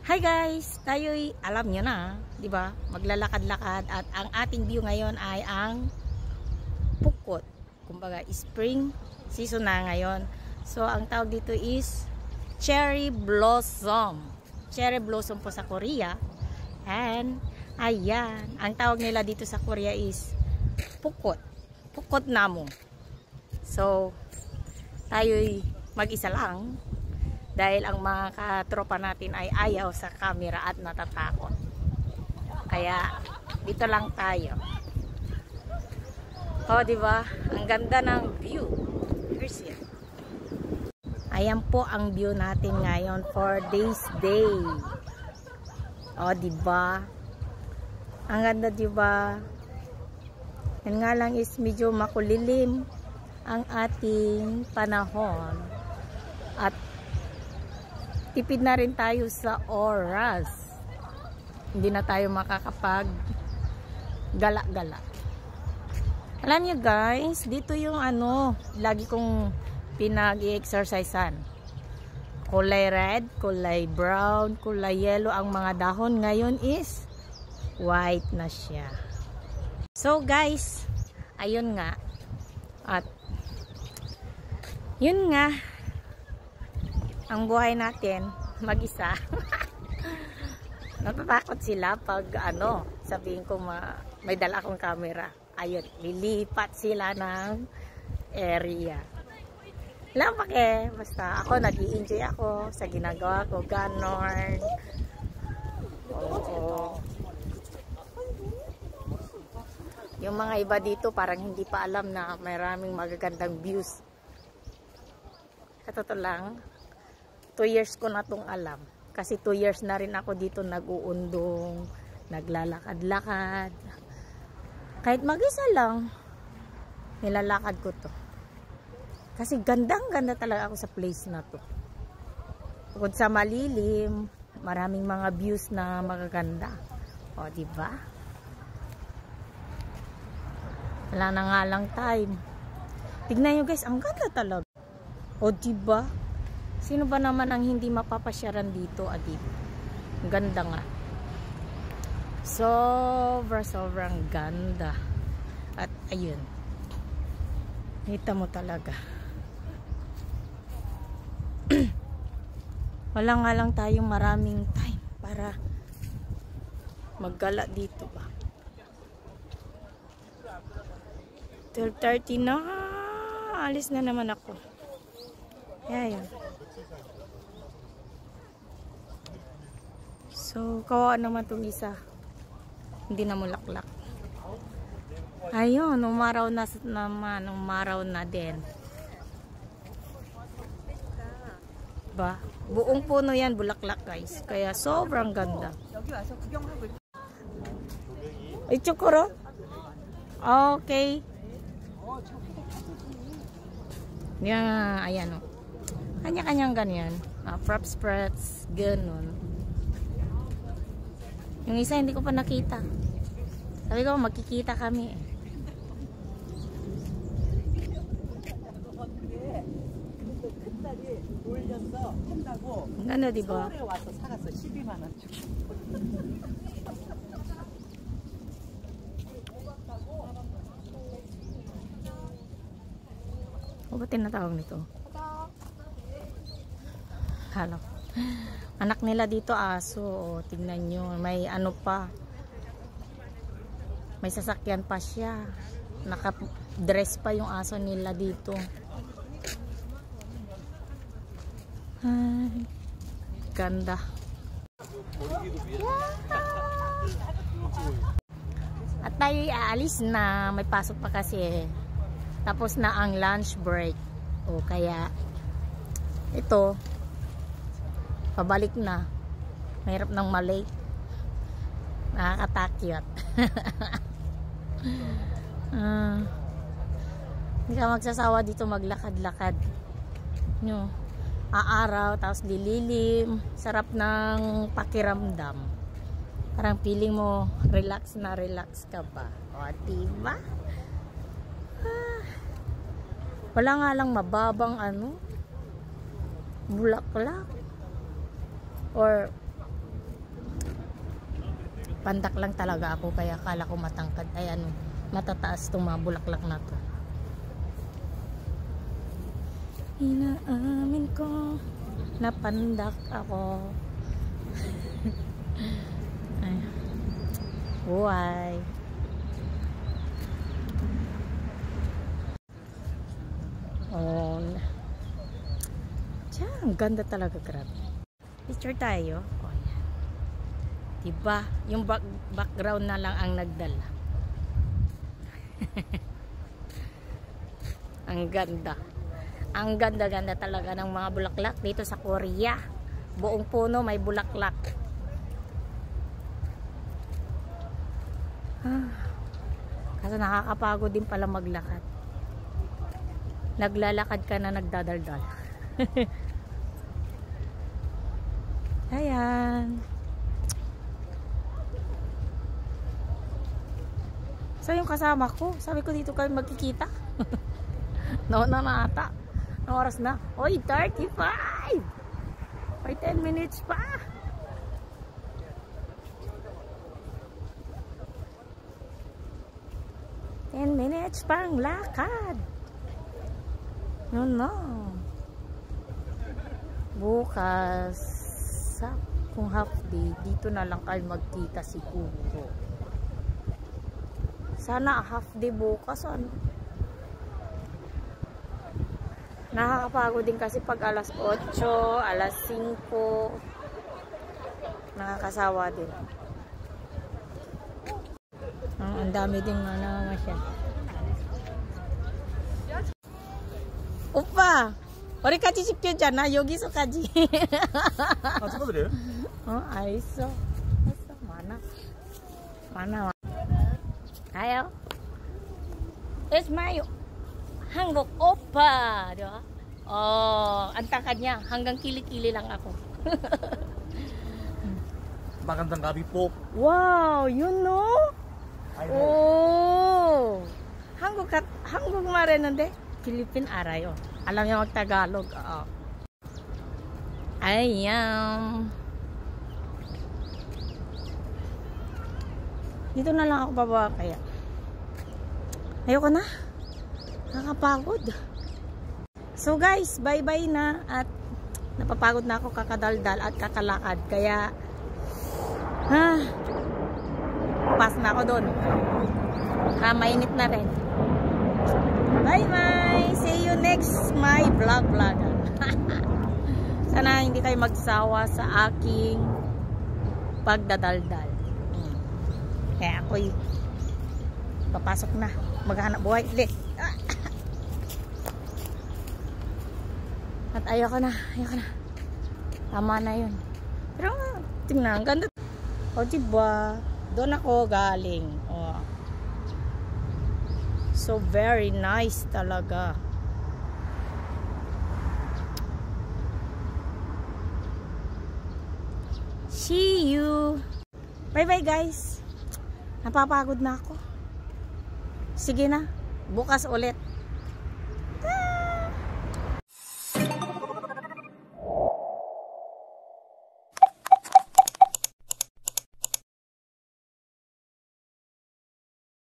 Hi guys, tayo'y alam nyo na, 'di ba? Maglalakad-lakad at ang ating view ngayon ay ang Pukot. Kumbaga, spring season na ngayon. So, ang tawag dito is cherry blossom. Cherry blossom po sa Korea. And ayan, ang tawag nila dito sa Korea is Pukot. Pukot namu. So, tayo'y mag-isa lang. Dahil ang mga katropa natin ay ayaw sa camera at natatakot. Kaya dito lang tayo. Oh, di ba? Ang ganda ng view. Here's it. Ayan po ang view natin ngayon for this day. Oh, di ba? Ang ganda, di ba? Yan nga lang is medyo makulilim ang ating panahon. At tipid na rin tayo sa oras. Hindi na tayo makakapag gala-gala. Alam niyo guys, dito yung lagi kong pinag-i-exercisean. Kulay red, kulay brown, kulay yellow ang mga dahon. Ngayon is white na siya. So guys, ayun nga. At yun nga, ang buhay natin, mag-isa. Natatakot sila pag sabihin ko may dala akong camera. Ayun, lilipat sila ng area. Lang pake, basta ako nag-i-enjoy ako sa ginagawa ko, ganon. Oo. Yung mga iba dito parang hindi pa alam na maraming magagandang views. Sa totoo lang, 2 years ko na itong alam. Kasi 2 years na rin ako dito nag-uundong, naglalakad-lakad. Kahit mag-isa lang, nilalakad ko to. Kasi gandang-ganda talaga ako sa place na to. Bukod sa malilim, maraming mga views na magaganda. O, diba? Wala na nga lang time. Tignan nyo guys, ang ganda talaga. O, diba? Sino ba naman ang hindi mapapasyaran dito, adib? Ganda nga. Sobrang ganda. At ayun. Kita mo talaga. Wala nga lang tayong maraming time para maggala dito ba. 12:30 na. Alis na naman ako. Ayan. So, kawawa naman itong isa. Hindi na mulaklak. Ayun, umaraw na naman. Umaraw na din. Ba? Buong puno yan, bulaklak guys. Kaya sobrang ganda. Ay, chukuro? Okay. Yan, ayan o. Kanya-kanyang ganyan. Props, ganun. Yung isa hindi ko pa nakita. Sabi ko magkikita kami eh. Ano diba? Ano ba tinatawag nito? Halo. Anak nila dito aso. O, tignan nyo. May pa. May sasakyan pa siya. Naka-dress pa yung aso nila dito. Ay, ganda. At tayo aalis na. May pasok pa kasi. Tapos na ang lunch break. O kaya ito pabalik na. Mahirap ng malate. Nakakatakyat. Hindi ka magsasawa dito maglakad-lakad. Nyo, aaraw, tapos dililim. Sarap ng pakiramdam. Parang feeling mo relax na relax ka pa. O, diba? Wala nga lang mababang bulaklak. Or Pandak lang talaga ako, kaya akala ko matangkad. Ay ano, matataas itong mga bulaklak na to. Inaamin ko na pandak ako. Ay. Buhay. Oh. Tiyan, ang ganda talaga, grabe. Picture tayo. Oh, yan. Diba? Yung background na lang ang nagdala. Ang ganda. Ang ganda-ganda talaga ng mga bulaklak dito sa Korea. Buong puno may bulaklak. Kasi nakakapagod din pala maglakad. Naglalakad ka na nagdadaldal. Ayan. So yung kasama ko, sabi ko dito kayo magkikita. Nauna na ata. Ang oras na. Oy, 35! May 10 minutes pa. Minutes pang lakad. No. Bukas kung half day, dito na lang kayo magkita siguro. Sana half day bukas, ano. Nakakapagod din kasi pag alas 8, alas 5 nakakasawa din. Ang dami din mga siya. Oppa! Orikachi shikyo dyan na, yogi so kaji. Aiso. Mana? Ayo. It's my Hangguk Oppa, di ba? Oh, ang tangkad niya, hanggang kili-kili lang ako. Magandang gabi po. Wow, you know? Oh. Hangguk marenande? Philippine aray, oh. Alam niya mag-Tagalog. Oo. Ayan. Dito na lang ako baba kaya. Ayoko na. Nakakapagod. So guys, bye-bye na. At napapagod na ako kakadaldal at kakalakad. Kaya, pass na ako doon. Mainit na rin. Bye-bye! See you next my vlog. Sana hindi tayo magsawa sa aking pagdadaldal. Kaya ako'y papasok na. Maghanap buhay ulit. At ayoko na. Tama na yun. Pero tingnan, ang ganda. O diba? Doon ako galing. O. So very nice talaga. See you. Bye-bye guys. Napapagod na ako. Sige na. Bukas ulit.